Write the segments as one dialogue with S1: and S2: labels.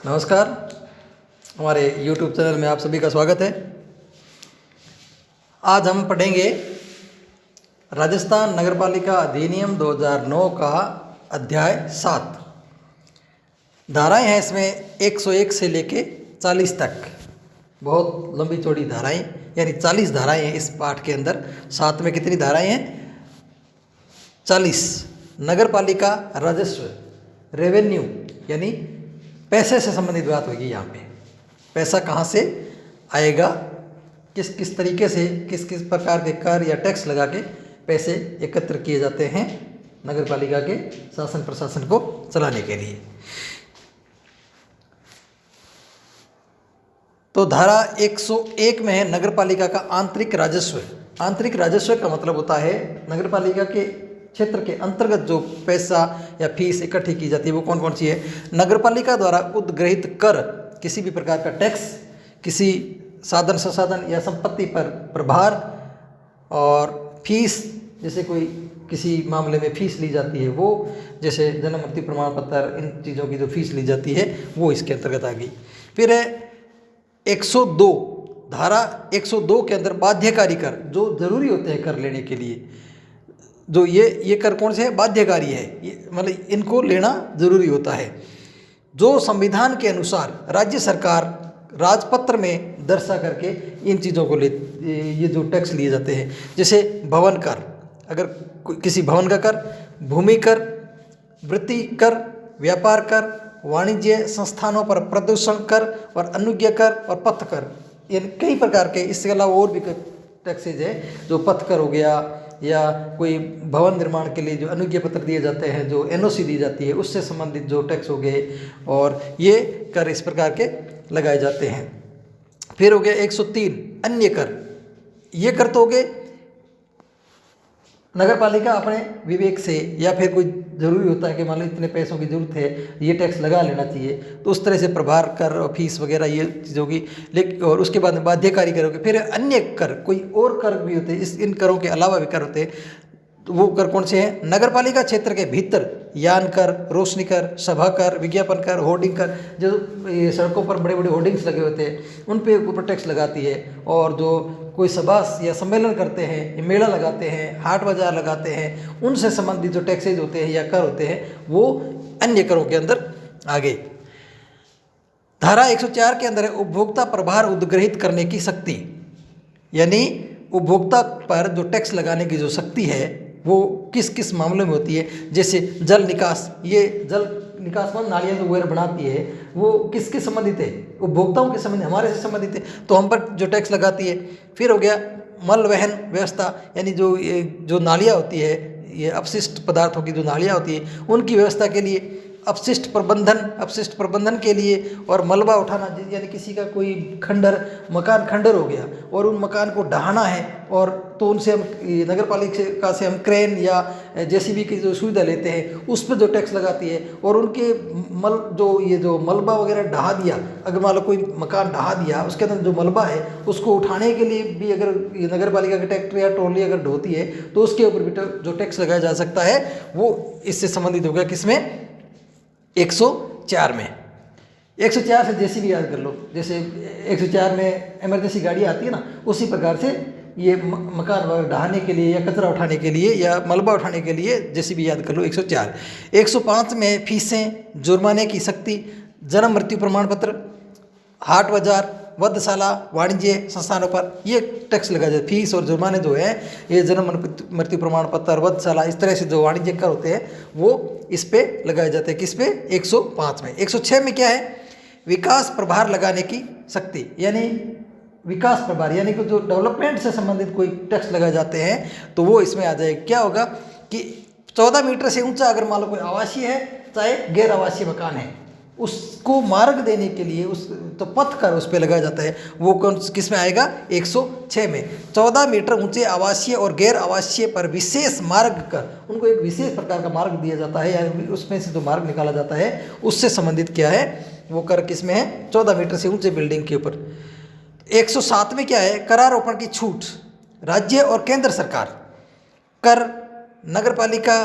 S1: नमस्कार। हमारे YouTube channel में आप सभी का स्वागत है। आज हम पढ़ेंगे राजस्थान नगरपालिका अधिनियम 2009 का अध्याय 7। धाराएं हैं इसमें 101 से लेके 40 तक, बहुत लंबी चौड़ी धाराएं, यानी 40 धाराएं हैं इस पाठ के अंदर। 7 में कितनी धाराएं हैं? 40। नगरपालिका राजस्व, रेवेन्यू, यानी पैसे से संबंधित बात होगी। यहाँ पे पैसा कहाँ से आएगा, किस किस तरीके से, किस किस प्रकार के कर या टैक्स लगा के पैसे एकत्र किए जाते हैं नगरपालिका के शासन प्रशासन को चलाने के लिए। तो धारा 101 में है नगरपालिका का आंतरिक राजस्व। आंतरिक राजस्व का मतलब होता है नगरपालिका के क्षेत्र के अंतर्गत जो पैसा या फीस इकट्ठी की जाती है वो कौन कौन सी है। नगरपालिका द्वारा उद्ग्रहित कर, किसी भी प्रकार का टैक्स, किसी साधन संसाधन या संपत्ति पर प्रभार, और फीस, जैसे कोई किसी मामले में फीस ली जाती है वो, जैसे जन्म मृत्यु प्रमाण पत्र, इन चीज़ों की जो फीस ली जाती है वो इसके अंतर्गत आ गई। फिर है 102, धारा 102 के अंदर बाध्यकारी कर, जो जरूरी होते हैं कर लेने के लिए, जो ये कर कौन से है? बाध्यकारी है, मतलब इनको लेना जरूरी होता है, जो संविधान के अनुसार राज्य सरकार राजपत्र में दर्शा करके इन चीज़ों को ये जो टैक्स लिए जाते हैं। जैसे भवन कर, अगर किसी भवन का कर, भूमि कर, वृत्ति कर, व्यापार कर, वाणिज्य संस्थानों पर प्रदूषण कर और अनुज्ञा कर और पथ कर, ये कई प्रकार के। इसके अलावा और भी टैक्सेज है, जो पथ कर हो गया, या कोई भवन निर्माण के लिए जो अनुज्ञा पत्र दिए जाते हैं, जो एनओसी दी जाती है, उससे संबंधित जो टैक्स हो गए, और ये कर इस प्रकार के लगाए जाते हैं। फिर हो गया 103 अन्य कर। ये कर तो हो गए नगरपालिका अपने विवेक से, या फिर कोई ज़रूरी होता है कि मान लो इतने पैसों की ज़रूरत है, ये टैक्स लगा लेना चाहिए, तो उस तरह से प्रभार कर और फीस वगैरह ये चीज़ होगी। लेकिन और उसके बाद में बाध्यकारी कर होगी। फिर अन्य कर, कोई और कर भी होते हैं, इन करों के अलावा भी कर होते हैं। तो वो कर कौन से हैं? नगरपालिका क्षेत्र के भीतर यान कर, रोशनी कर, सभा कर, विज्ञापन कर, होर्डिंग कर, जो सड़कों पर बड़े बड़े होर्डिंग्स लगे होते हैं उन पे ऊपर टैक्स लगाती है। और जो कोई सभा या सम्मेलन करते हैं, मेला लगाते हैं, हाट बाजार लगाते हैं, उनसे संबंधित जो टैक्सेज होते हैं या कर होते हैं वो अन्य करों के अंदर आ गए। धारा 104 के अंदर है उपभोक्ता प्रभार उद्ग्रहित करने की शक्ति, यानी उपभोक्ता पर जो टैक्स लगाने की जो शक्ति है वो किस किस मामलों में होती है। जैसे जल निकास, ये जल निकास में नालियाँ जो वगैरह बनाती है वो किसके संबंधित है? उपभोक्ताओं के संबंधित, हमारे से संबंधित है, तो हम पर जो टैक्स लगाती है। फिर हो गया मल वहन व्यवस्था, यानी जो नालियाँ होती है, ये अपशिष्ट पदार्थों की जो नालियाँ होती है उनकी व्यवस्था के लिए, अपशिष्ट प्रबंधन के लिए, और मलबा उठाना, यानी किसी का कोई मकान खंडर हो गया और उन मकान को ढहाना है, और तो उनसे हम नगर पालिका से हम क्रेन या जेसीबी की जो सुविधा लेते हैं उस पर जो टैक्स लगाती है। और उनके जो मलबा वगैरह ढहा दिया, अगर मान लो कोई मकान ढहा दिया, उसके अंदर जो मलबा है उसको उठाने के लिए भी अगर नगर पालिका की ट्रैक्टर या ट्रॉली अगर ढोती है तो उसके ऊपर भी जो टैक्स लगाया जा सकता है वो इससे संबंधित हो गया। किसमें? 104 में। 104 से जेसीबी याद कर लो, जैसे 104 में इमरजेंसी गाड़ी आती है ना, उसी प्रकार से ये मकान वगैरह ढहाने के लिए या कचरा उठाने के लिए या मलबा उठाने के लिए जेसीबी याद कर लो 104। 105 में फीसें, जुर्माने की सख्ती, जन्म मृत्यु प्रमाण पत्र, हाट बाजार, वधशाला, वाणिज्य संस्थानों पर ये टैक्स लगाया जाए। फीस और जुर्माने जो है ये जन्म मृत्यु प्रमाण पत्र, वधशाला, इस तरह से जो वाणिज्य कर होते हैं वो इस पे लगाए जाते हैं। किस पे? 105 में। 106 में क्या है? विकास प्रभार लगाने की शक्ति, यानी विकास प्रभार, यानी कि जो डेवलपमेंट से संबंधित कोई टैक्स लगाए जाते हैं तो वो इसमें आ जाएगा। क्या होगा कि 14 मीटर से ऊंचा अगर मान लो कोई आवासीय है चाहे गैर आवासीय मकान है, उसको मार्ग देने के लिए तो पथ कर उस पर लगाया जाता है। वो कौन किस में आएगा? 106 में। 14 मीटर ऊंचे आवासीय और गैर आवासीय पर विशेष मार्ग कर, उनको एक विशेष प्रकार का मार्ग दिया जाता है, यानी उसमें से जो मार्ग निकाला जाता है उससे संबंधित क्या है वो कर किस में है? 14 मीटर से ऊंचे बिल्डिंग के ऊपर। 107 में क्या है? करारोपण की छूट, राज्य और केंद्र सरकार कर नगरपालिका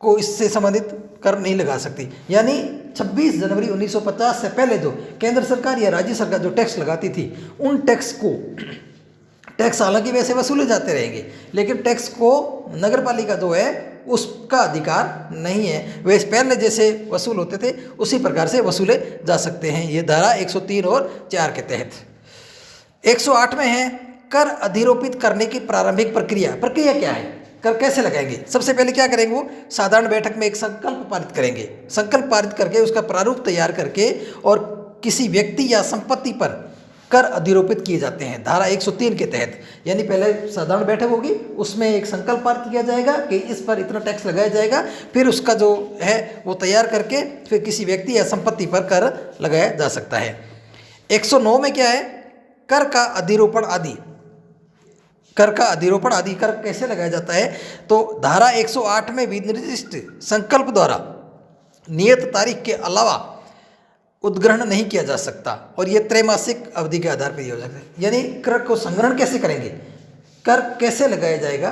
S1: को इससे संबंधित कर नहीं लगा सकती। यानी 26 जनवरी 1950 से पहले जो केंद्र सरकार या राज्य सरकार जो टैक्स लगाती थी, उन टैक्स हालांकि वैसे वसूले जाते रहेंगे, लेकिन टैक्स को नगर पालिका जो है उसका अधिकार नहीं है। वे पहले जैसे वसूल होते थे उसी प्रकार से वसूले जा सकते हैं। ये धारा 103 और 4 के तहत। 108 में है कर अधिरोपित करने की प्रारंभिक प्रक्रिया। प्रक्रिया क्या है, कर कैसे लगाएंगे? सबसे पहले क्या करेंगे, वो साधारण बैठक में एक संकल्प पारित करेंगे। संकल्प पारित करके उसका प्रारूप तैयार करके और किसी व्यक्ति या संपत्ति पर कर अधिरोपित किए जाते हैं धारा 103 के तहत। यानी पहले साधारण बैठक होगी, उसमें एक संकल्प पारित किया जाएगा कि इस पर इतना टैक्स लगाया जाएगा, फिर उसका जो है वो तैयार करके फिर किसी व्यक्ति या संपत्ति पर कर लगाया जा सकता है। 109 में क्या है, कर का अधिरोपण आदि। कर का अधिरोपण आदि कर कैसे लगाया जाता है, तो धारा 108 में विनिर्दिष्ट संकल्प द्वारा नियत तारीख के अलावा उद्ग्रहण नहीं किया जा सकता और ये त्रैमासिक अवधि के आधार पर ही हो सकता है। यानी कर को संग्रहण कैसे करेंगे, कर कैसे लगाया जाएगा,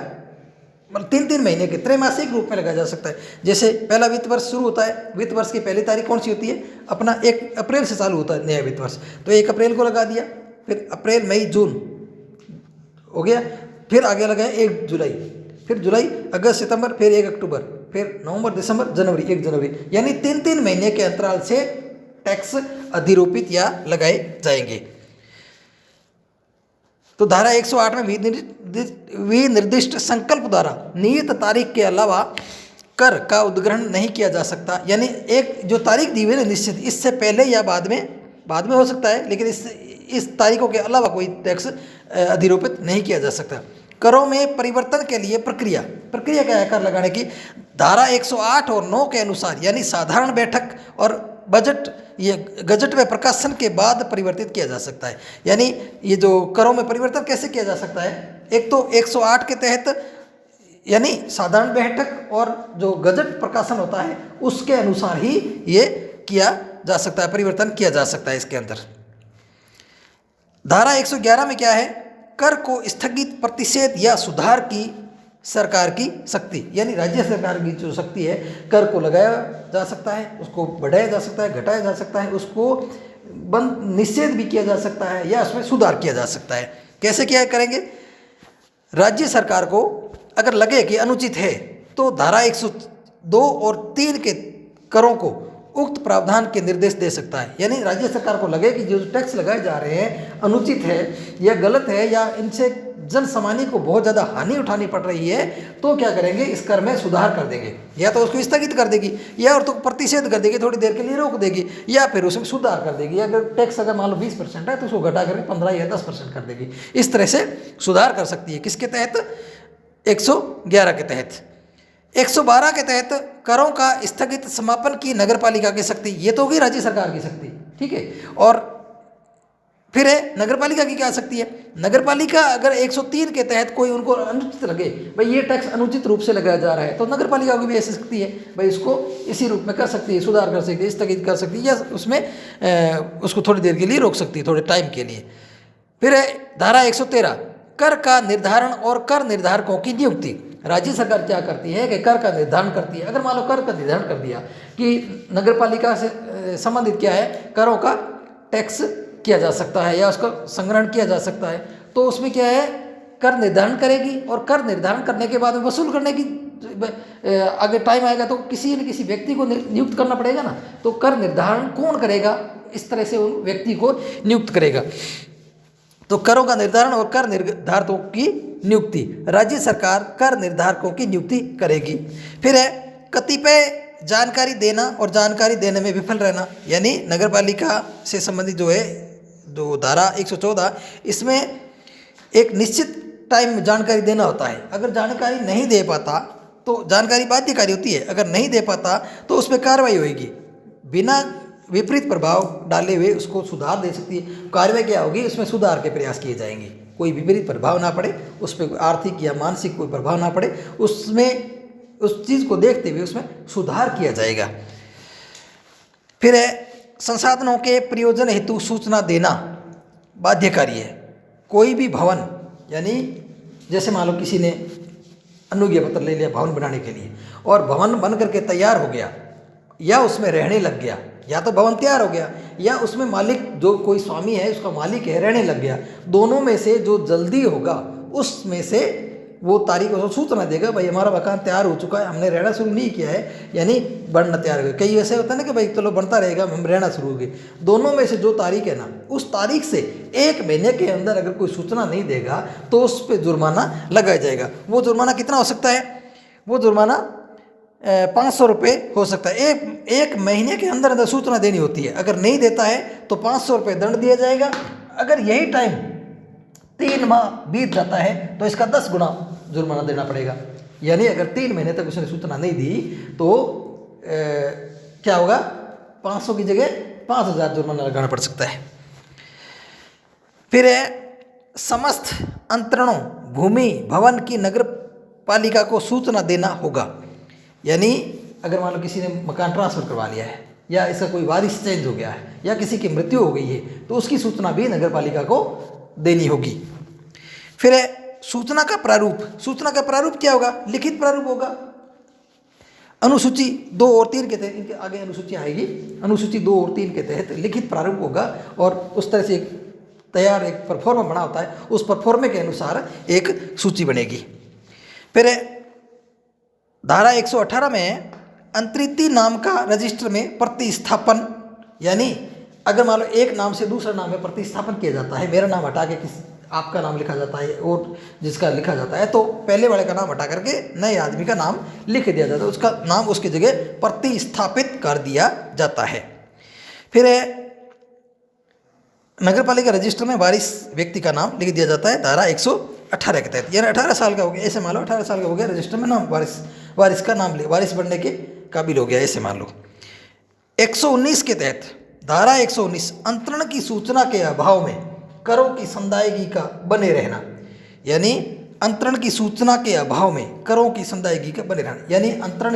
S1: मतलब 3-3 महीने के त्रैमासिक रूप में लगाया जा सकता है। जैसे पहला वित्त वर्ष शुरू होता है, वित्त वर्ष की पहली तारीख कौन सी होती है, अपना 1 अप्रैल से चालू होता है नया वित्त वर्ष, तो 1 अप्रैल को लगा दिया, फिर अप्रैल मई जून हो गया, फिर आगे लगाया 1 जुलाई, फिर जुलाई अगस्त सितंबर, फिर 1 अक्टूबर, फिर नवंबर दिसंबर जनवरी, 1 जनवरी। यानी 3-3 महीने के अंतराल से टैक्स अधिरोपित या लगाए जाएंगे। तो धारा 108 में विनिर्दिष्ट संकल्प द्वारा नियत तारीख के अलावा कर का उद्ग्रहण नहीं किया जा सकता। यानी एक जो तारीख दी हुई है निश्चित, इससे पहले या बाद में हो सकता है, लेकिन इस तारीखों के अलावा कोई टैक्स अधिरोपित नहीं किया जा सकता। करों में परिवर्तन के लिए प्रक्रिया क्या है कर लगाने की, धारा 108 और 9 के अनुसार, यानी साधारण बैठक और बजट ये गजट में प्रकाशन के बाद परिवर्तित किया जा सकता है। यानी ये जो करों में परिवर्तन कैसे किया जा सकता है, एक तो 108 के तहत यानी साधारण बैठक और जो गजट प्रकाशन होता है उसके अनुसार ही ये किया जा सकता है, परिवर्तन किया जा सकता है इसके अंदर। धारा 111 में क्या है, कर को स्थगित, प्रतिषेध या सुधार की सरकार की शक्ति। यानी राज्य सरकार की जो शक्ति है, कर को लगाया जा सकता है, उसको बढ़ाया जा सकता है, घटाया जा सकता है, उसको निषेध भी किया जा सकता है या उसमें सुधार किया जा सकता है। कैसे क्या करेंगे, राज्य सरकार को अगर लगे कि अनुचित है तो धारा 102 और 3 के करों को उक्त प्रावधान के निर्देश दे सकता है। यानी राज्य सरकार को लगे कि जो टैक्स लगाए जा रहे हैं अनुचित है या गलत है या इनसे जन सामान्य को बहुत ज़्यादा हानि उठानी पड़ रही है, तो क्या करेंगे, इस कर में सुधार कर देंगे, या तो उसको स्थगित कर देगी या और तो प्रतिषेध कर देगी, थोड़ी देर के लिए रोक देगी, या फिर उसमें सुधार कर देगी। अगर टैक्स अगर मान लो 20% है तो उसको घटा करके 15 या 10% कर देगी। इस तरह से सुधार कर सकती है। किसके तहत, 111 के तहत। 112 के तहत करों का स्थगित समापन की नगर पालिका की शक्ति। ये तो होगी राज्य सरकार की शक्ति, ठीक है। और फिर है नगर पालिका की क्या शक्ति है, नगर पालिका अगर 103 के तहत कोई उनको अनुचित लगे, भाई ये टैक्स अनुचित रूप से लगाया जा रहा है, तो नगर पालिका की भी ऐसी शक्ति है, भाई इसको इसी रूप में कर सकती है, सुधार कर सकती है, स्थगित कर सकती है या उसमें उसको थोड़ी देर के लिए रोक सकती है, थोड़े टाइम के लिए। फिर है धारा 113 कर का निर्धारण और कर निर्धारकों की नियुक्ति। राज्य सरकार क्या करती है कि कर का निर्धारण करती है। अगर मान लो कर का निर्धारण कर दिया कि नगर पालिका से संबंधित क्या है, करों का टैक्स किया जा सकता है या उसका संग्रहण किया जा सकता है, तो उसमें क्या है, कर निर्धारण करेगी और कर निर्धारण करने के बाद में वसूल करने की आगे टाइम आएगा तो किसी न किसी व्यक्ति को नियुक्त करना पड़ेगा ना, तो कर निर्धारण कौन करेगा, इस तरह से उन व्यक्ति को नियुक्त करेगा। तो करों का निर्धारण और कर निर्धारकों की नियुक्ति, राज्य सरकार कर निर्धारकों की नियुक्ति करेगी। फिर है कतिपय जानकारी देना और जानकारी देने में विफल रहना। यानी नगर पालिका से संबंधित जो है जो धारा 114, इसमें एक निश्चित टाइम में जानकारी देना होता है। अगर जानकारी नहीं दे पाता तो जानकारी बाध्यकारी होती है, अगर नहीं दे पाता तो उस पर कार्रवाई होगी, बिना विपरीत प्रभाव डाले हुए उसको सुधार दे सकती है। कार्रवाई क्या होगी, उसमें सुधार के प्रयास किए जाएंगे, कोई विपरीत प्रभाव ना पड़े, उस पर आर्थिक या मानसिक कोई प्रभाव ना पड़े, उसमें उस चीज़ को देखते हुए उसमें सुधार किया जाएगा। फिर है संसाधनों के प्रयोजन हेतु सूचना देना बाध्यकारी है। कोई भी भवन, यानी जैसे मान लो किसी ने अनुज्ञा पत्र ले लिया भवन बनाने के लिए और भवन बन करके तैयार हो गया या उसमें रहने लग गया, या तो भवन तैयार हो गया या उसमें मालिक जो कोई स्वामी है उसका मालिक है रहने लग गया, दोनों में से जो जल्दी होगा उसमें से वो तारीख को सूचना देगा, भाई हमारा मकान तैयार हो चुका है, हमने रहना शुरू नहीं किया है, यानी बनना तैयार हो गया। कई ऐसे होता है ना कि भाई चलो बनता रहेगा, हम रहना शुरू हो गए। दोनों में से जो तारीख है ना, उस तारीख से 1 महीने के अंदर अगर कोई सूचना नहीं देगा तो उस पर जुर्माना लगाया जाएगा। वो जुर्माना कितना हो सकता है? वो जुर्माना 500 रुपये हो सकता है। एक महीने के अंदर अंदर सूचना देनी होती है। अगर नहीं देता है तो 500 रुपये दंड दिया जाएगा। अगर यही टाइम 3 माह बीत जाता है तो इसका 10 गुना जुर्माना देना पड़ेगा। यानी अगर 3 महीने तक उसने सूचना नहीं दी तो क्या होगा? 500 की जगह 5000 जुर्माना लगाना पड़ सकता है। फिर है समस्त अंतरणों, भूमि, भवन की नगर पालिका को सूचना देना होगा। यानी अगर मान लो किसी ने मकान ट्रांसफ़र करवा लिया है या इसका कोई वारिस चेंज हो गया है या किसी की मृत्यु हो गई है तो उसकी सूचना भी नगर पालिका को देनी होगी। फिर है सूचना का प्रारूप। सूचना का प्रारूप क्या होगा? लिखित प्रारूप होगा। अनुसूची 2 और 3 के तहत, इनके आगे अनुसूची आएगी, अनुसूची 2 और 3 के तहत लिखित प्रारूप होगा और उस तरह से एक तैयार एक परफॉर्मा बना होता है, उस परफॉर्मे के अनुसार एक सूची बनेगी। फिर धारा 118 में अंतरिक्ति नाम का रजिस्टर में प्रतिस्थापन, यानी अगर मान लो एक नाम से दूसरे नाम में प्रतिस्थापन किया जाता है, मेरा नाम हटा के आपका नाम लिखा जाता है और जिसका लिखा जाता है, तो पहले वाले का नाम हटा करके नए आदमी का नाम लिख दिया जाता है, उसका नाम उसकी जगह प्रतिस्थापित कर दिया जाता है। फिर नगर पालिका रजिस्टर में वारिस व्यक्ति का नाम लिख दिया जाता है धारा 118 के तहत। यानी 18 साल का हो गया, ऐसे मान लो 18 साल का हो गया, रजिस्टर में नाम वारिस का नाम वारिस बनने के काबिल हो गया, ऐसे मान लो। 119 के तहत धारा 119 अंतरण की सूचना के अभाव में करों की संदायगी का बने रहना। यानी अंतरण की सूचना के अभाव में करों की संदायगी का बने रहना, यानी अंतरण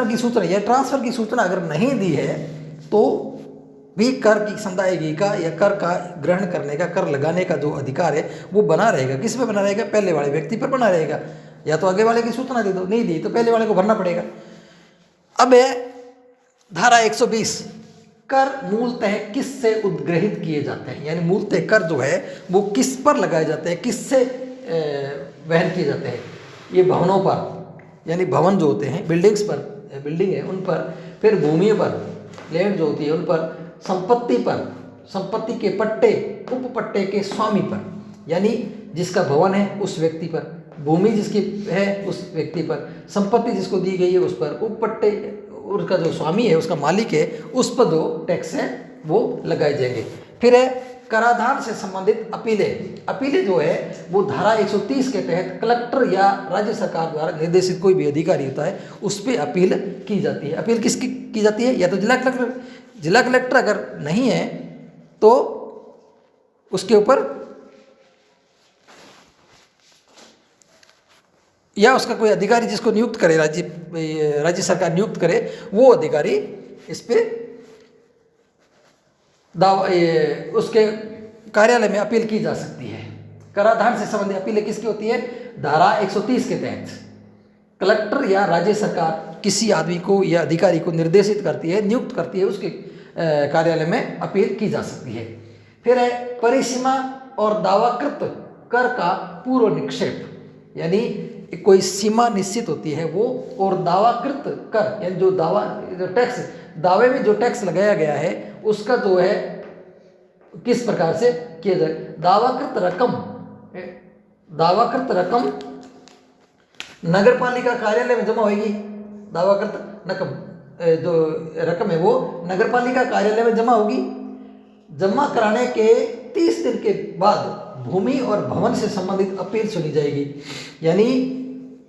S1: की सूचना या ट्रांसफर की सूचना अगर नहीं दी है तो भी कर की संदायगी का या कर का ग्रहण करने का, कर लगाने का जो अधिकार है वो बना रहेगा। किस पे बना रहेगा? पहले वाले व्यक्ति पर बना रहेगा। या तो आगे वाले की सूचना दे दो, नहीं दी तो पहले वाले को भरना पड़ेगा। अब है धारा 120 कर मूलतः किससे उद्ग्रहित किए जाते हैं। यानी मूलतः कर जो है वो किस पर लगाए जाते हैं, किससे वहन किए जाते हैं? ये भवनों पर, यानी भवन जो होते हैं, बिल्डिंग्स पर, बिल्डिंग है उन पर, फिर भूमि पर, लैंड जो होती है उन पर, संपत्ति पर, संपत्ति के पट्टे, उपपट्टे के स्वामी पर, यानी जिसका भवन है उस व्यक्ति पर, भूमि जिसकी है उस व्यक्ति पर, संपत्ति जिसको दी गई है उस पर, उपपट्टे उसका जो स्वामी है उसका मालिक है उस पर जो टैक्स है वो लगाए जाएंगे। फिर है कराधान से संबंधित अपीलें। अपीलें जो है वो धारा 130 के तहत कलेक्टर या राज्य सरकार द्वारा निर्देशित कोई भी अधिकारी होता है उस पर अपील की जाती है। अपील किसकी की जाती है? या तो जिला कलेक्टर अगर नहीं है तो उसके ऊपर या उसका कोई अधिकारी जिसको नियुक्त करे, राज्य सरकार नियुक्त करे, वो अधिकारी इस पे उसके कार्यालय में अपील की जा सकती है। कराधान से संबंधित अपीलें किसकी होती है? धारा 130 के तहत कलेक्टर या राज्य सरकार किसी आदमी को या अधिकारी को निर्देशित करती है, नियुक्त करती है, उसके कार्यालय में अपील की जा सकती है। फिर है परिसीमा और दावाकृत कर का पूर्व निक्षेप, यानी कोई सीमा निश्चित होती है वो, और दावाकृत कर यानी जो दावा जो टैक्स दावे में जो टैक्स लगाया गया है उसका जो है किस प्रकार से किया जाए। दावाकृत रकम नगर पालिका कार्यालय में जमा होगी। दावाकृत जो रकम है वो नगर पालिका कार्यालय में जमा होगी। जमा कराने के 30 दिन के बाद भूमि और भवन से संबंधित अपील सुनी जाएगी। यानी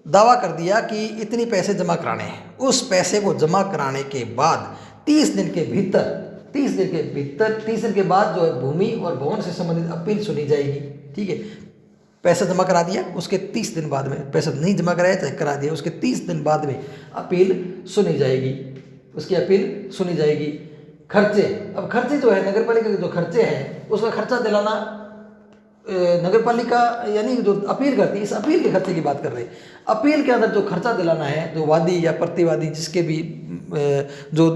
S1: दावा कर दिया कि इतनी पैसे जमा कराने हैं, उस पैसे को जमा कराने के बाद 30 दिन के बाद जो है भूमि और भवन से संबंधित अपील सुनी जाएगी। ठीक है, पैसा जमा करा दिया, उसके 30 दिन बाद में, पैसा नहीं जमा कराया चाहे करा दिया, उसके 30 दिन बाद में अपील सुनी जाएगी, उसकी अपील सुनी जाएगी। खर्चे, अब खर्चे जो है नगर पालिका के जो खर्चे हैं उसका खर्चा दिलाना नगर पालिका यानी जो अपील करती है, इस अपील के खर्चे की बात कर रहे हैं। अपील के अंदर जो खर्चा दिलाना है, जो वादी या प्रतिवादी जिसके भी जो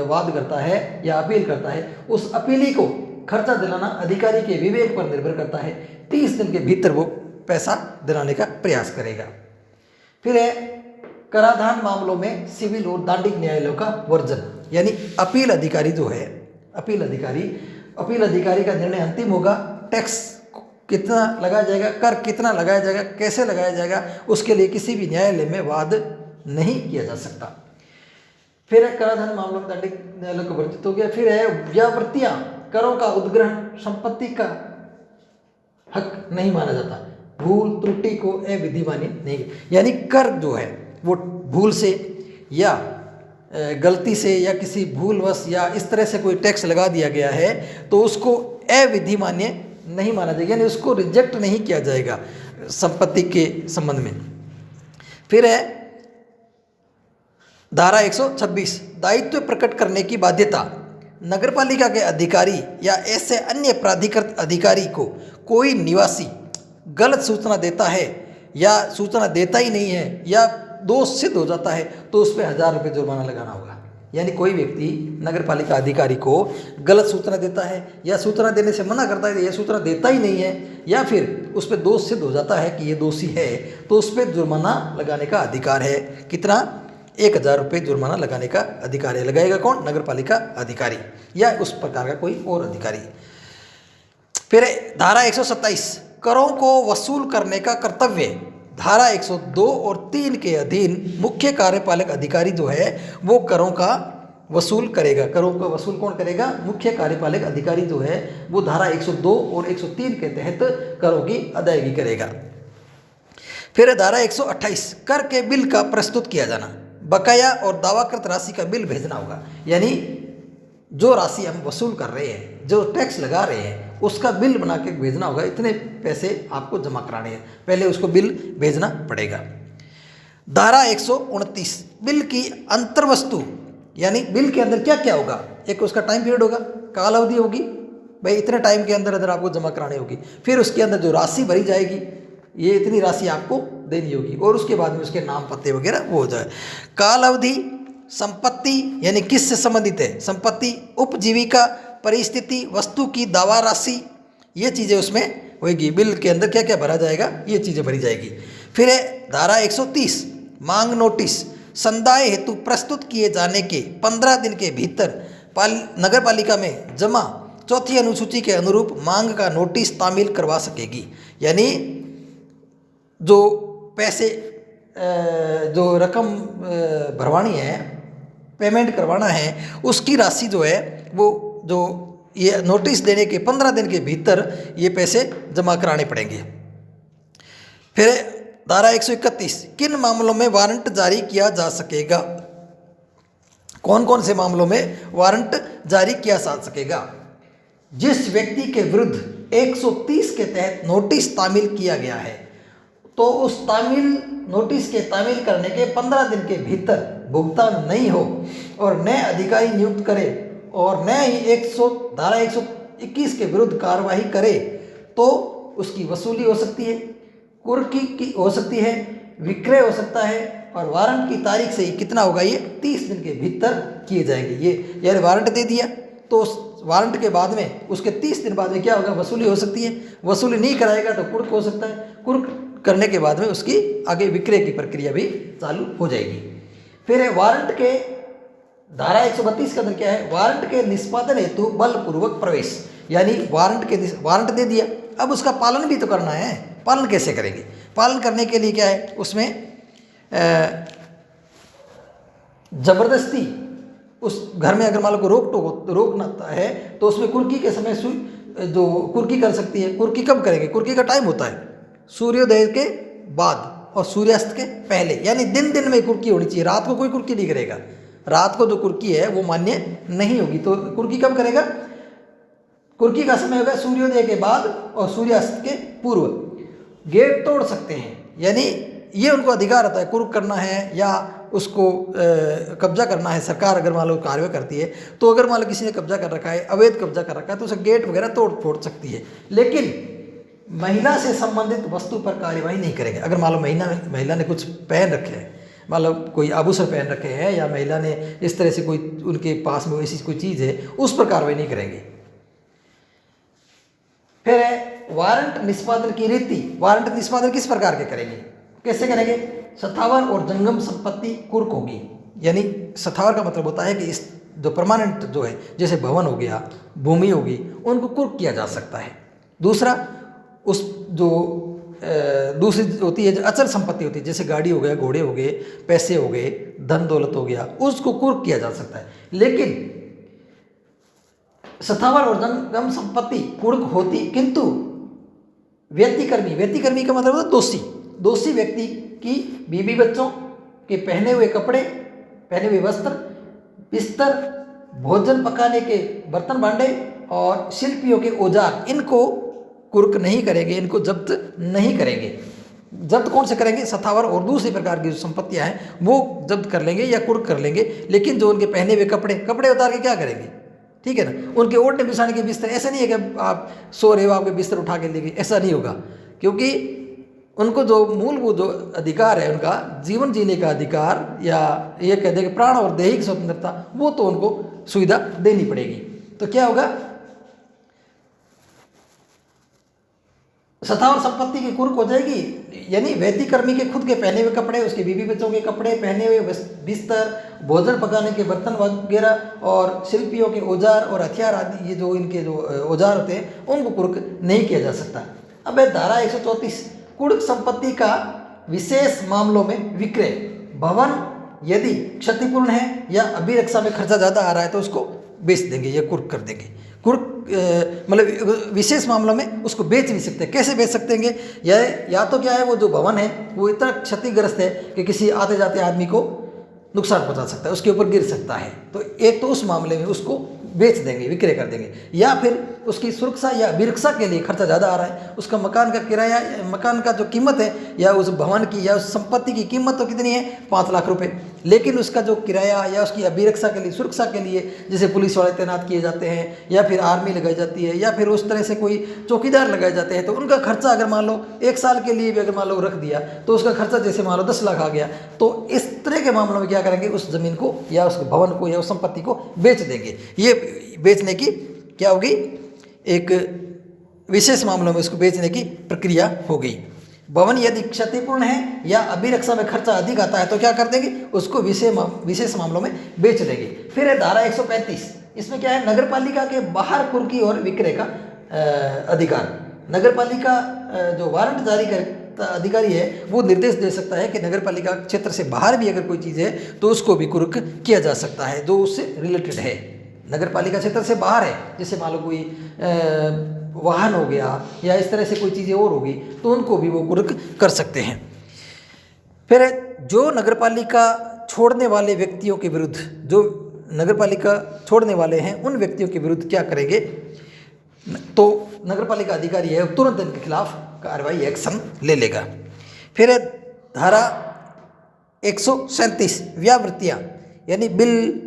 S1: वाद करता है या अपील करता है, उस अपीली को खर्चा दिलाना अधिकारी के विवेक पर निर्भर करता है। 30 दिन के भीतर वो पैसा दिलाने का प्रयास करेगा। फिर है कराधान मामलों में सिविल और दांडिक न्यायालयों का वर्जन, यानी अपील अधिकारी जो है, अपील अधिकारी का निर्णय अंतिम होगा। टैक्स कितना लगाया जाएगा, कर कितना लगाया जाएगा, कैसे लगाया जाएगा, उसके लिए किसी भी न्यायालय में वाद नहीं किया जा सकता। फिर है कराधान मामलों में दांडिक न्यायालय का वर्जित हो गया। फिर है व्यावृत्तियां, करों का उद्ग्रहण संपत्ति का हक नहीं माना जाता। भूल त्रुटि को अविधि मानी नहीं, यानी कर जो है वो भूल से या गलती से या किसी भूलवश या इस तरह से कोई टैक्स लगा दिया गया है तो उसको अविधि मान्य नहीं माना जाएगा, यानी उसको रिजेक्ट नहीं किया जाएगा संपत्ति के संबंध में। फिर है धारा 126, दायित्व प्रकट करने की बाध्यता। नगरपालिका के अधिकारी या ऐसे अन्य प्राधिकृत अधिकारी को कोई निवासी गलत सूचना देता है या सूचना देता ही नहीं है या दोष सिद्ध हो जाता है तो उस पर 1000 रुपये जुर्माना लगाना होगा। यानी कोई व्यक्ति नगरपालिका अधिकारी को गलत सूचना देता है या सूचना देने से मना करता है, यह सूचना देता ही नहीं है, या फिर उस पर दोष सिद्ध हो जाता है कि ये दोषी है, तो उस पर जुर्माना लगाने का अधिकार है। कितना? 1000 रुपये जुर्माना लगाने का अधिकार है। लगाएगा कौन? नगरपालिका अधिकारी या उस प्रकार का कोई और अधिकारी। फिर धारा 127, करों को वसूल करने का कर्तव्य। धारा 102 और 3 के अधीन मुख्य कार्यपालक अधिकारी जो है वो करों का वसूल करेगा। करों का वसूल कौन करेगा? मुख्य कार्यपालक अधिकारी जो है वो धारा 102 और 103 के तहत करों की अदायगी करेगा। फिर धारा 128, कर के बिल का प्रस्तुत किया जाना। बकाया और दावाकृत राशि का बिल भेजना होगा, यानी जो राशि हम वसूल कर रहे हैं, जो टैक्स लगा रहे हैं, उसका बिल बना के भेजना होगा। इतने पैसे आपको जमा कराने हैं, पहले उसको बिल भेजना पड़ेगा। धारा 129, बिल की अंतर्वस्तु, यानी बिल के अंदर क्या क्या होगा। एक उसका टाइम पीरियड होगा, काल अवधि होगी, भाई इतने टाइम के अंदर अंदर आपको जमा करानी होगी। फिर उसके अंदर जो राशि भरी जाएगी, ये इतनी राशि आपको देनी होगी, और उसके बाद में उसके नाम पते वगैरह वो हो जाए। काल अवधि, संपत्ति यानी किससे संबंधित है संपत्ति, उपजीविका, परिस्थिति, वस्तु की दावा राशि, ये चीज़ें उसमें होगी। बिल के अंदर क्या क्या भरा जाएगा, ये चीज़ें भरी जाएगी। फिर है धारा 130, मांग नोटिस। संदाय हेतु प्रस्तुत किए जाने के 15 दिन के भीतर नगर पालिका में जमा चौथी अनुसूची के अनुरूप मांग का नोटिस तामील करवा सकेगी। यानी जो पैसे जो रकम भरवानी है, पेमेंट करवाना है, उसकी राशि जो है वो जो ये नोटिस देने के 15 दिन के भीतर ये पैसे जमा कराने पड़ेंगे। फिर धारा 131, किन मामलों में वारंट जारी किया जा सकेगा। कौन कौन से मामलों में वारंट जारी किया जा सकेगा। जिस व्यक्ति के विरुद्ध 130 के तहत नोटिस तामील किया गया है तो उस नोटिस के तामील करने के 15 दिन के भीतर भुगतान नहीं हो और नए अधिकारी नियुक्त करे और न ही धारा 121 के विरुद्ध कार्रवाई करे तो उसकी वसूली हो सकती है, कुर्की की हो सकती है, विक्रय हो सकता है, और वारंट की तारीख से ही कितना होगा, ये 30 दिन के भीतर किए जाएंगे। ये यानी वारंट दे दिया तो उस वारंट के बाद में उसके 30 दिन बाद में क्या होगा, वसूली हो सकती है। वसूली नहीं कराएगा तो कुर्क हो सकता है, कुर्क करने के बाद में उसकी आगे विक्रय की प्रक्रिया भी चालू हो जाएगी। फिर है वारंट के धारा 132 के अंदर क्या है, वारंट के निष्पादन हेतु बलपूर्वक प्रवेश। यानी वारंट दे दिया, अब उसका पालन भी तो करना है। पालन कैसे करेंगे? पालन करने के लिए क्या है, उसमें जबरदस्ती उस घर में अगर मान लो को रोकना है तो उसमें कुर्की के समय जो कुर्की कर सकती है। कुर्की कब करेंगे? कुर्की का टाइम होता है सूर्योदय के बाद और सूर्यास्त के पहले, यानी दिन में कुर्की होनी चाहिए। रात को कोई कुर्की नहीं करेगा, रात को जो कुर्की है वो मान्य नहीं होगी। तो कुर्की कब करेगा? कुर्की का समय होगा सूर्योदय के बाद और सूर्यास्त के पूर्व। गेट तोड़ सकते हैं, यानी ये उनको अधिकार होता है, कुर्क करना है या उसको कब्जा करना है। सरकार अगर मान लो कार्य करती है तो अगर मान लो किसी ने कब्जा कर रखा है, अवैध कब्जा कर रखा है, तो उसे गेट वगैरह तोड़ फोड़ सकती है। लेकिन महिला से संबंधित वस्तु पर कार्यवाही नहीं करेंगे। अगर मान लो महिला ने कुछ पहन रखे हैं, मान लो कोई आभूषण पहन रखे हैं, या महिला ने इस तरह से कोई उनके पास में ऐसी कोई चीज़ है, उस पर कार्रवाई नहीं करेंगे। फिर है वारंट निष्पादन की रीति। वारंट निष्पादन किस प्रकार के करेंगे, कैसे करेंगे? स्थावर और जंगम संपत्ति कुर्क होगी। यानी स्थावर का मतलब होता है कि इस जो परमानेंट जो है, जैसे भवन हो गया, भूमि होगी, उनको कुर्क किया जा सकता है। दूसरा, उस जो दूसरी होती है जो अचल संपत्ति होती है, जैसे गाड़ी हो गया, घोड़े हो गए, पैसे हो गए, धन दौलत हो गया, उसको कुर्क किया जा सकता है। लेकिन स्थावर और जंगम संपत्ति कुर्क होती, किंतु व्यतिकर्मी का मतलब होता है दोषी व्यक्ति की बीवी बच्चों के पहने हुए कपड़े, पहने हुए वस्त्र, बिस्तर, भोजन पकाने के बर्तन भांडे और शिल्पियों के औजार, इनको कुर्क नहीं करेंगे, इनको जब्त नहीं करेंगे। जब्त कौन से करेंगे? स्थावर और दूसरी प्रकार की जो संपत्तियां हैं वो जब्त कर लेंगे या कुर्क कर लेंगे। लेकिन जो उनके पहने हुए कपड़े उतार के क्या करेंगे? ठीक है ना, उनके ओढ़ने बिछाने के बिस्तर, ऐसा नहीं है कि आप सो रहे हो आपके बिस्तर उठा के ले गए, ऐसा नहीं होगा। क्योंकि उनको जो मूलभूत जो अधिकार है, उनका जीवन जीने का अधिकार, या ये कह दें कि प्राण और दैहिक स्वतंत्रता, वो तो उनको सुविधा देनी पड़ेगी। तो क्या होगा? स्थावर संपत्ति की कुर्क हो जाएगी, यानी व्यतिकर्मी के खुद के पहने हुए कपड़े, उसके बीवी बच्चों के कपड़े, पहने हुए बिस्तर, भोजन पकाने के बर्तन वगैरह, और शिल्पियों के औजार और हथियार आदि, ये जो इनके जो औजार होते हैं, उनको कुर्क नहीं किया जा सकता। अब है धारा 134, कुर्क संपत्ति का विशेष मामलों में विक्रय। भवन यदि क्षतिपूर्ण है या अभिरक्षा में खर्चा ज़्यादा आ रहा है तो उसको बेच देंगे या कुर्क कर देंगे। कुर्क मतलब विशेष मामलों में उसको बेच नहीं सकते। कैसे बेच सकते हैं? या तो क्या है, वो जो भवन है वो इतना क्षतिग्रस्त है कि किसी आते जाते आदमी को नुकसान पहुंचा सकता है, उसके ऊपर गिर सकता है, तो एक तो उस मामले में उसको बेच देंगे, विक्रय कर देंगे। या फिर उसकी सुरक्षा या अभिरक्षा के लिए खर्चा ज़्यादा आ रहा है, उसका मकान का किराया, मकान का जो कीमत है, या उस भवन की या उस संपत्ति की कीमत तो कितनी है? 5 लाख रुपए, लेकिन उसका जो किराया या उसकी अभिरक्षा के लिए, सुरक्षा के लिए, जैसे पुलिस वाले तैनात किए जाते हैं, या फिर आर्मी लगाई जाती है, या फिर उस तरह से कोई चौकीदार लगाए जाते हैं, तो उनका खर्चा अगर मान लो 1 साल के लिए भी अगर मान लो रख दिया, तो उसका खर्चा जैसे मान लो 10 लाख आ गया, तो इस तरह के मामलों में क्या करेंगे? उस जमीन को या उस भवन को या उस संपत्ति को बेच देंगे। ये बेचने की क्या होगी? एक विशेष मामलों में उसको बेचने की प्रक्रिया हो गई। भवन यदि क्षतिपूर्ण है या अभिरक्षा में खर्चा अधिक आता है तो क्या कर देंगे? उसको विशेष मामलों में बेच देंगे। फिर है धारा 135, इसमें क्या है? नगरपालिका के बाहर कुर्की और विक्रय का अधिकार। नगरपालिका जो वारंट जारी करता अधिकारी है वो निर्देश दे सकता है कि नगरपालिका क्षेत्र से बाहर भी अगर कोई चीज़ है तो उसको भी कुर्क किया जा सकता है जो उससे रिलेटेड है। नगरपालिका क्षेत्र से बाहर है, जैसे मान लो कोई वाहन हो गया या इस तरह से कोई चीज़ें और होगी, तो उनको भी वो कुर्क कर सकते हैं। फिर जो नगरपालिका छोड़ने वाले व्यक्तियों के विरुद्ध, जो नगरपालिका छोड़ने वाले हैं उन व्यक्तियों के विरुद्ध क्या करेंगे? तो नगरपालिका अधिकारी है तुरंत इनके खिलाफ कार्रवाई, एक्शन ले लेगा। फिर है धारा 137, व्यावृत्तियाँ, यानी बिल,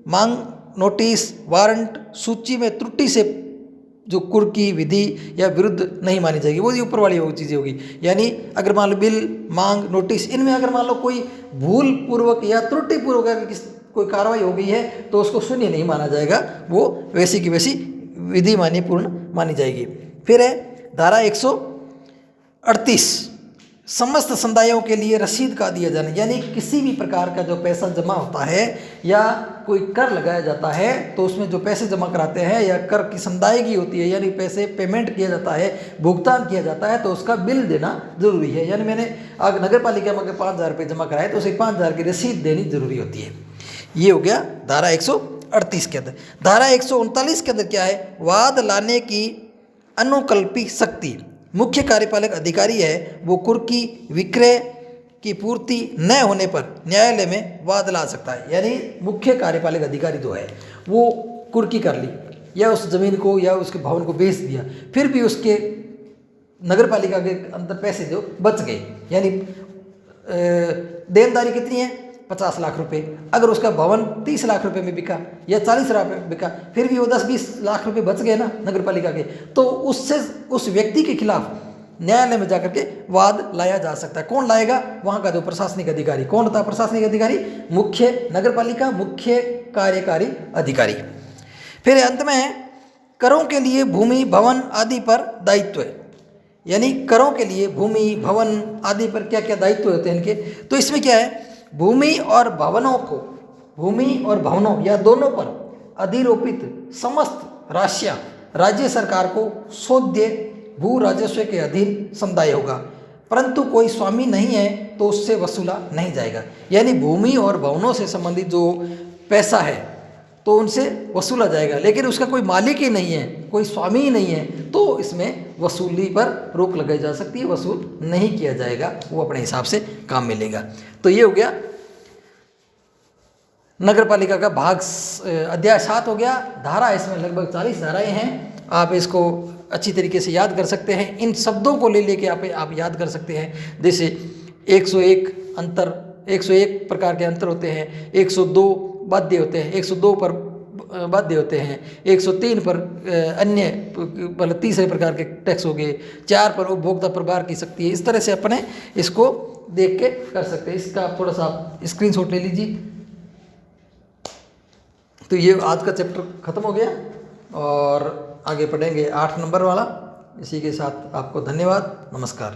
S1: मांग, नोटिस, वारंट, सूची में त्रुटि से जो कुर्की विधि या विरुद्ध नहीं मानी जाएगी, वो ऊपर वाली वो चीज़ें होगी। यानी अगर मान लो बिल, मांग, नोटिस, इनमें अगर मान लो कोई भूल पूर्वक या त्रुटि पूर्वक कोई कार्रवाई हो गई है तो उसको शून्य नहीं माना जाएगा, वो वैसी की वैसी विधि मान्य पूर्ण मानी जाएगी। फिर है धारा 138, समस्त समुदायों के लिए रसीद का दिया जाना, यानी किसी भी प्रकार का जो पैसा जमा होता है या कोई कर लगाया जाता है तो उसमें जो पैसे जमा कराते हैं या कर की संदायगी होती है, यानी पैसे पेमेंट किया जाता है, भुगतान किया जाता है, तो उसका बिल देना जरूरी है। यानी मैंने अगर नगर पालिका में 5,000 रुपये जमा कराए तो उसे 5,000 की रसीद देनी जरूरी होती है। ये हो गया धारा 138 के अंदर। धारा 139 के अंदर क्या है? वाद लाने की अनुकल्पी शक्ति। मुख्य कार्यपालक अधिकारी है वो कुर्की विक्रय की पूर्ति न होने पर न्यायालय में वाद ला सकता है। यानी मुख्य कार्यपालक अधिकारी जो है वो कुर्की कर ली या उस जमीन को या उसके भवन को बेच दिया, फिर भी उसके नगरपालिका के अंदर पैसे जो बच गए, यानी देनदारी कितनी है? 50 लाख रुपए। अगर उसका भवन 30 लाख रुपए में बिका या 40 लाख में बिका, फिर भी वो 10-20 लाख रुपए बच गए ना नगरपालिका के, तो उससे उस व्यक्ति के खिलाफ न्यायालय में जाकर के वाद लाया जा सकता है। कौन लाएगा? वहाँ का जो प्रशासनिक अधिकारी। कौन होता है प्रशासनिक अधिकारी? मुख्य नगरपालिका मुख्य कार्यकारी अधिकारी। फिर अंत में करों के लिए भूमि भवन आदि पर दायित्व है, यानी करों के लिए भूमि भवन आदि पर क्या क्या दायित्व होते हैं इनके। तो इसमें क्या है, भूमि और भवनों को, भूमि और भवनों या दोनों पर अधिरोपित समस्त राशियां राज्य सरकार को सोध्य भू राजस्व के अधीन समुदाय होगा, परंतु कोई स्वामी नहीं है तो उससे वसूला नहीं जाएगा। यानी भूमि और भवनों से संबंधित जो पैसा है तो उनसे वसूला जाएगा, लेकिन उसका कोई मालिक ही नहीं है, कोई स्वामी ही नहीं है, तो इसमें वसूली पर रोक लगाई जा सकती है, वसूल नहीं किया जाएगा, वो अपने हिसाब से काम मिलेगा। तो ये हो गया नगरपालिका का भाग अध्याय 7 हो गया। धारा इसमें लगभग 40 धाराएं हैं। आप इसको अच्छी तरीके से याद कर सकते हैं। इन शब्दों को ले लेके आप याद कर सकते हैं। जैसे 101 प्रकार के अंतर होते हैं, 102 बाध्य होते हैं, 102 पर बाध्य होते हैं, 103 पर अन्य मतलब तीसरे प्रकार के टैक्स हो गए, 4 पर उपभोक्ता प्रभार की शक्ति है। इस तरह से अपने इसको देख के कर सकते हैं। इसका आप थोड़ा सा स्क्रीनशॉट ले लीजिए। तो ये आज का चैप्टर खत्म हो गया और आगे पढ़ेंगे 8 नंबर वाला। इसी के साथ आपको धन्यवाद, नमस्कार।